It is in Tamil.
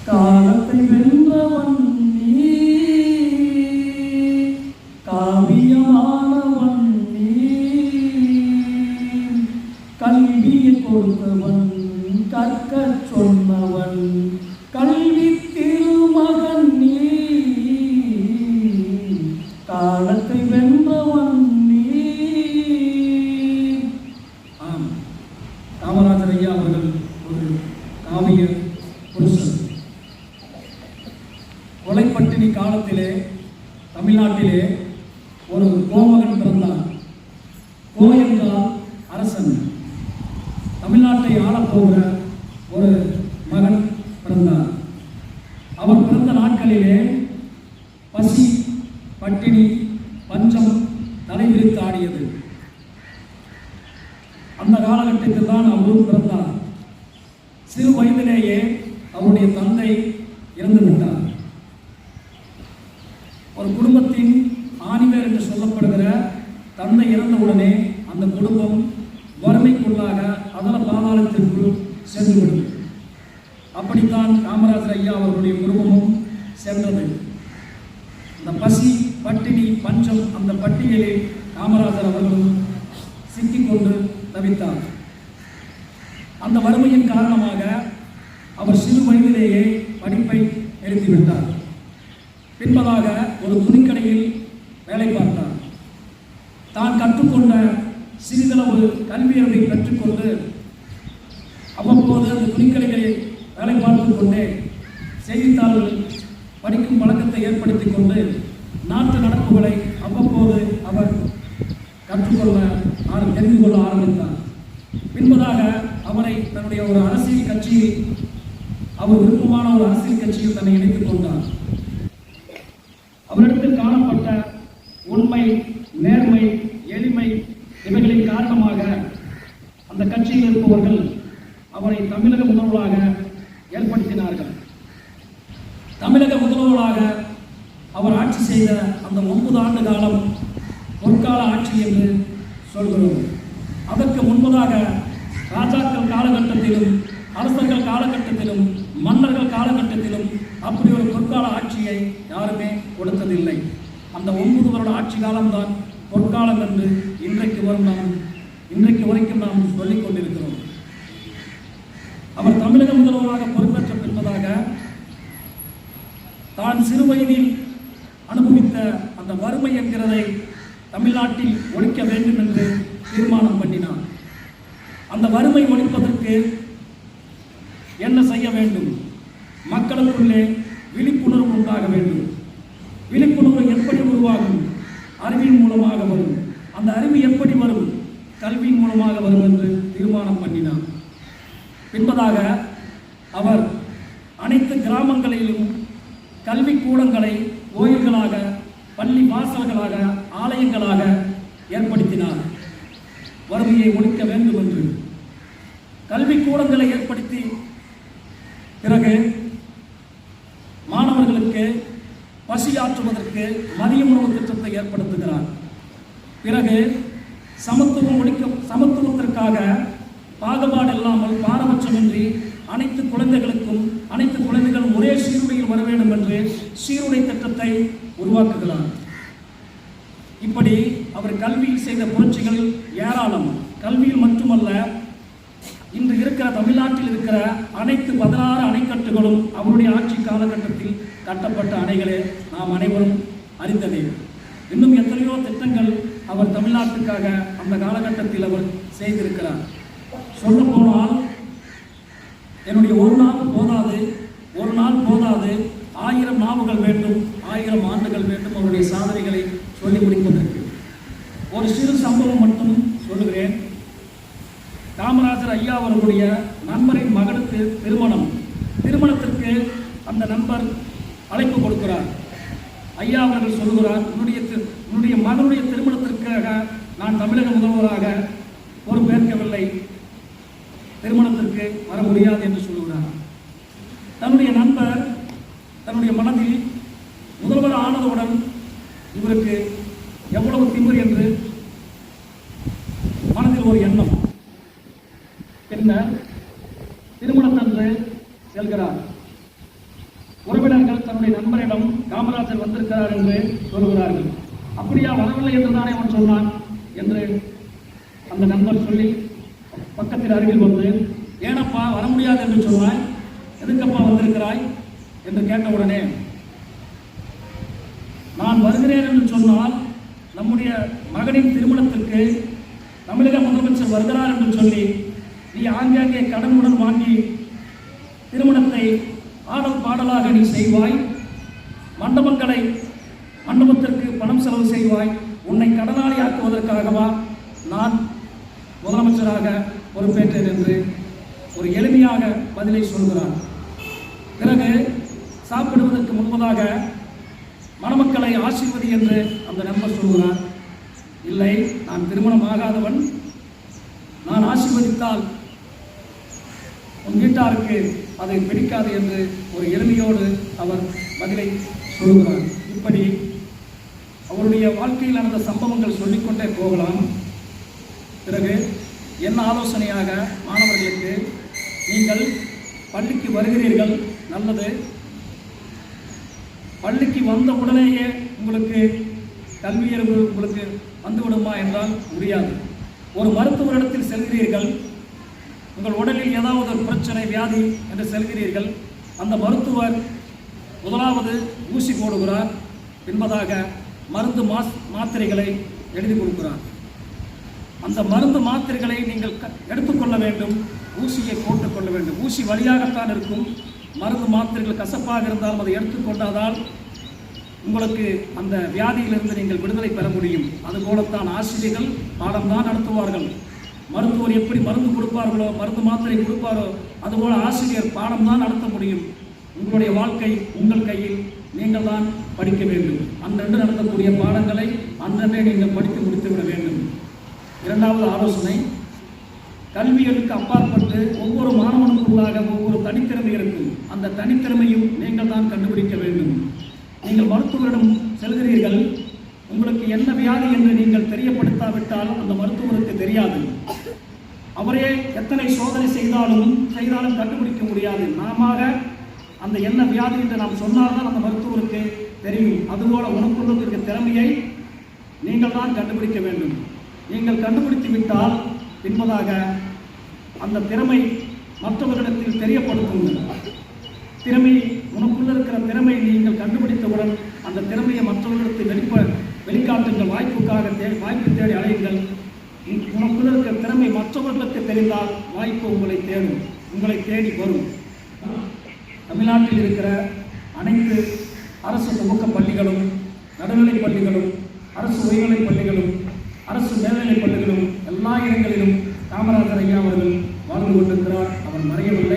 காலத்தை வென்றவன் நீ, காவியமானவன் நீ, கல்வியை கொடுத்தவன், கற்க சொன்னவன், கல்வி திருமகன் நீ, காலத்தை வென்றவன் நீ. ஆம், காமராஜர் ஐயா அவர்கள் ஒரு காவிய புருஷன். கொலைப்பட்டினி காலத்திலே தமிழ்நாட்டிலே ஒரு கோமகன் பிறந்தான். கோ என்றால் அரசன். தமிழ்நாட்டை ஆளப்போகிற ஒரு மகன் பிறந்தார். அவர் பிறந்த நாட்களிலே பசி, பட்டினி, பஞ்சம் தலைவிரித்து ஆடியது. அந்த காலகட்டத்தில் தான் அவரும் பிறந்தார். சிறு வயதிலேயே அவருடைய தந்தை இறந்து விட்டார். ஒரு குடும்பத்தின் ஆணிவேர் என்று சொல்லப்படுகிற தந்தை இறந்தவுடனே அந்த குடும்பம் வறுமைக்குள்ளாக அதல பாதாளத்திற்குள் சென்றுவிடும். அப்படித்தான் காமராஜர் ஐயா அவர்களுடைய குடும்பமும் சென்றது. இந்த பசி, பட்டினி, பஞ்சம் அந்த பட்டியலில் காமராஜர் அவர்களும் சிக்கிக்கொண்டு தவித்தார். அந்த வறுமையின் காரணமாக அவர் சிறு வயதிலேயே படிப்பை நிறுத்திவிட்டார். பின்பதாக ஒரு துணிக்கடையில் வேலை பார்த்தார். தான் கற்றுக்கொண்ட சிறிதளவு கல்வியறிவை பெற்றுக்கொண்டு அவ்வப்போது அந்த துணிக்கடைகளில் வேலை பார்த்து கொண்டே செய்தித்தாள்கள் படிக்கும் பழக்கத்தை ஏற்படுத்தி கொண்டு நாட்டு நடப்புகளை அவ்வப்போது அவர் கற்றுக்கொள்ள தெரிந்து கொள்ள ஆரம்பித்தார். பின்பதாக அவரை தன்னுடைய ஒரு அரசியல் கட்சியில், அவர் விருப்பமான ஒரு அரசியல் கட்சியில் தன்னை இணைத்துக் கொண்டார். அவரிடத்தில் காணப்பட்ட உண்மை, நேர்மை, எளிமை இவைகளின் காரணமாக அந்த கட்சியில் இருப்பவர்கள் அவரை தமிழக முதல்வராக ஏற்படுத்தினார்கள். தமிழக முதல்வராக அவர் ஆட்சி செய்த அந்த 9 ஆண்டு காலம் பொற்கால ஆட்சி என்று சொல்கிறோம். அதற்கு முன்பதாக ராஜாக்கள் காலகட்டத்திலும், அரசர்கள் காலகட்டத்திலும், மன்னர்கள் காலகட்டத்திலும் அப்படி ஒரு பொற்கால ஆட்சியை யாருமே கொடுத்ததில்லை. அந்த 9 வருட ஆட்சி காலம்தான் பொற்காலம் என்று இன்றைக்கு வரைக்கும் நாம் சொல்லிக் கொண்டிருக்கிறோம். அவர் தமிழக முதல்வராக பொறுப்பேற்ற பின்பதாக தான் சிறு வயதில் அனுபவித்த அந்த வறுமை என்கிறதை தமிழ்நாட்டில் ஒழிக்க வேண்டும் என்று தீர்மானம் பண்ணினார். அந்த வறுமை ஒழிப்பதற்கு என்ன செய்ய வேண்டும்? மக்களுக்குள்ளே விழிப்புணர்வு உண்டாக வேண்டும். விழிப்புணர்வு எப்படி உருவாகும்? அறிவின் மூலமாக வரும். அந்த அறிவு எப்படி வரும்? கல்வியின் மூலமாக வரும் என்று தீர்மானம் பண்ணினார். பின்பதாக அவர் அனைத்து கிராமங்களிலும் கல்வி கூடங்களை கோயில்களாக, பள்ளி வாசல்களாக, ஆலயங்களாக ஏற்படுத்தினார். வறுமையை ஒழிக்க வேண்டும் என்று கல்வி கூடங்களை ஏற்படுத்தி பிறகு மாணவர்களுக்கு பசியாற்றுவதற்கு மதிய உணவு திட்டத்தை ஏற்படுத்துகிறார். பிறகு சமத்துவத்திற்காக பாகுபாடு இல்லாமல், பாரபட்சமின்றி அனைத்து குழந்தைகளும் ஒரே சீருடையில் வர வேண்டும் என்று சீருடை திட்டத்தை உருவாக்குகிறார். இப்படி அவர் கல்வியில் செய்த புரட்சிகள் ஏராளம். கல்வியில் மட்டுமல்ல, இன்று இருக்கிற தமிழ்நாட்டில் இருக்கிற அனைத்து 16 அணைக்கட்டுகளும் அவருடைய ஆட்சி காலகட்டத்தில் கட்டப்பட்ட அணைகளே நாம் அனைவரும் அறிந்ததே. இன்னும் எத்தனையோ திட்டங்கள் அவர் தமிழ்நாட்டுக்காக அந்த காலகட்டத்தில் அவர் செய்திருக்கிறார். சொல்ல போனால் என்னுடைய ஒரு நாள் போதாது, 1000 நாவுகள் வேண்டும், 1000 ஆண்டுகள் வேண்டும் அவருடைய சாதனைகளை சொல்லி முடிப்பதற்கு. ஒரு சிறு சம்பவம் மட்டும் சொல்லுகிறேன். காமராஜர் ஐயா அவர்களுடைய நண்பரின் மகனுக்கு திருமணத்திற்கு அந்த நண்பர் அழைப்பு கொடுக்கிறார். ஐயா அவர்கள் சொல்லுகிறார், உன்னுடைய மகனுடைய திருமணத்திற்காக நான் தமிழக முதல்வராக பொறுப்பேற்கவில்லை, திருமணத்திற்கு வர முடியாது என்று சொல்லுகிறார். தன்னுடைய நண்பர் தன்னுடைய மனதில் முதல்வர் ஆனதுடன் இவருக்கு எவ்வளவு திமிர் என்று மனதில் ஒரு எண்ணம். பின்னர் திருமணத்தன்று செல்கிறார். உறவினர்கள் தன்னுடைய நண்பரிடம் காமராஜர் வந்திருக்கிறார் என்று சொல்கிறார்கள். அப்படியா, வரவில்லை என்று தானே அவன் சொன்னான் என்று அந்த நண்பர் சொல்லி பக்கத்தில் அருகில் வந்து, ஏனப்பா வர முடியாது என்று சொன்னாய், எதுக்கப்பா வந்திருக்கிறாய் என்று கேட்டவுடனே, நான் வருகிறேன் என்று சொன்னால் நம்முடைய மகனின் திருமணத்திற்கு தமிழக முதலமைச்சர் வருகிறார் என்று சொல்லி நீ ஆங்காங்கே கடனுடன் வாங்கி திருமணத்தை ஆடல் பாடலாக நீ செய்வாய், மண்டபத்திற்கு பணம் செலவு செய்வாய். உன்னை கடனாளி ஆக்குவதற்காகவா நான் முதலமைச்சராக பொறுப்பேற்றேன் என்று ஒரு எளிமையாக பதிலை சொல்கிறார். பிறகு சாப்பிடுவதற்கு முன்பதாக மணமக்களை ஆசீர்வதி என்று அந்த நண்பர் சொல்கிறார். இல்லை, நான் திருமணம் ஆகாதவன், நான் ஆசீர்வதித்தால் உன் வீட்டாருக்கு அதை பிடிக்காது என்று ஒரு எளிமையோடு அவர் பதிலை சொல்கிறார். இப்படி அவருடைய வாழ்க்கையில் நடந்த சம்பவங்கள் சொல்லிக்கொண்டே போகலாம். பிறகு என்ன ஆலோசனையாக மாணவர்களுக்கு, நீங்கள் பள்ளிக்கு வருகிறீர்கள், நல்லது. பள்ளிக்கு வந்த உடனேயே உங்களுக்கு கல்வியறிவு உங்களுக்கு வந்துவிடுமா என்றால் முடியாது. ஒரு மருத்துவரிடத்தில் செல்கிறீர்கள், உங்கள் உடலில் ஏதாவது ஒரு பிரச்சனை வியாதி என்று செல்கிறீர்கள். அந்த மருத்துவர் முதலாவது ஊசி போடுகிறார், பின்பதாக மருந்து மாத்திரைகளை எழுதி கொடுக்கிறார். அந்த மருந்து மாத்திரைகளை நீங்கள் எடுத்துக்கொள்ள வேண்டும், ஊசியை போட்டுக்கொள்ள வேண்டும். ஊசி வழியாகத்தான் இருக்கும். மருந்து மாத்திரைகள் கசப்பாக இருந்தாலும் அதை எடுத்துக்கொண்டால் உங்களுக்கு அந்த வியாதியிலிருந்து நீங்கள் விடுதலை பெற முடியும். அதுபோலத்தான் ஆசிரியர்கள் பாடம்தான் நடத்துவார்கள். மருத்துவர் எப்படி மருந்து கொடுப்பார்களோ, மருந்து மாத்திரை கொடுப்பாரோ, அதுபோல ஆசிரியர் பாடம்தான் நடத்த முடியும். உங்களுடைய வாழ்க்கை உங்கள் கையில், நீங்கள் தான் படிக்க வேண்டும். அன்றன்று நடத்தக்கூடிய பாடங்களை அன்றன்றே நீங்கள் படித்து முடித்துவிட வேண்டும். இரண்டாவது ஆலோசனை, கல்விகளுக்கு அப்பாற்பட்டு ஒவ்வொரு மாணவனுக்குள்ளாக ஒவ்வொரு தனித்திறமை இருக்கும். அந்த தனித்திறமையும் நீங்கள் தான் கண்டுபிடிக்க வேண்டும். நீங்கள் மருத்துவரிடம் செல்கிறீர்கள், உங்களுக்கு என்ன வியாதி என்று நீங்கள் தெரியப்படுத்தாவிட்டால் அந்த மருத்துவருக்கு தெரியாது. அவரே எத்தனை சோதனை செய்தாலும் கண்டுபிடிக்க முடியாது. நாம அந்த என்ன வியாதி என்று நாம் சொன்னால்தான் அந்த மருத்துவருக்கு தெரியும். அதுபோல உனக்குள்ள இருக்கிற திறமையை நீங்கள் தான் கண்டுபிடிக்க வேண்டும். நீங்கள் கண்டுபிடித்து விட்டால் பின்பதாக அந்த திறமை மற்றவர்களிடத்தில் தெரியப்படுத்துங்கள். திறமை உனக்குள்ள இருக்கிற திறமை நீங்கள் கண்டுபிடித்தவுடன் அந்த திறமையை மற்றவர்களிடத்தில் வெளிக்காட்டுங்கள். வாய்ப்பு தேடி அலையுங்கள். உனக்குள்ள இருக்கிற திறமை மற்றவர்களுக்கு தெரிந்தால் வாய்ப்பு உங்களை தேடி வரும். தமிழ்நாட்டில் இருக்கிற அனைத்து அரசு துவக்க பள்ளிகளும், நடுநிலைப் பள்ளிகளும், அரசு உயர்நிலைப் பள்ளிகளும், அரசு மேல்நிலைப் பள்ளிகளும் எல்லா இடங்களிலும் காமராஜர் ஐயா அவர்கள் வாழ்ந்து கொண்டிருக்கிறார். அவர் மறையவில்லை.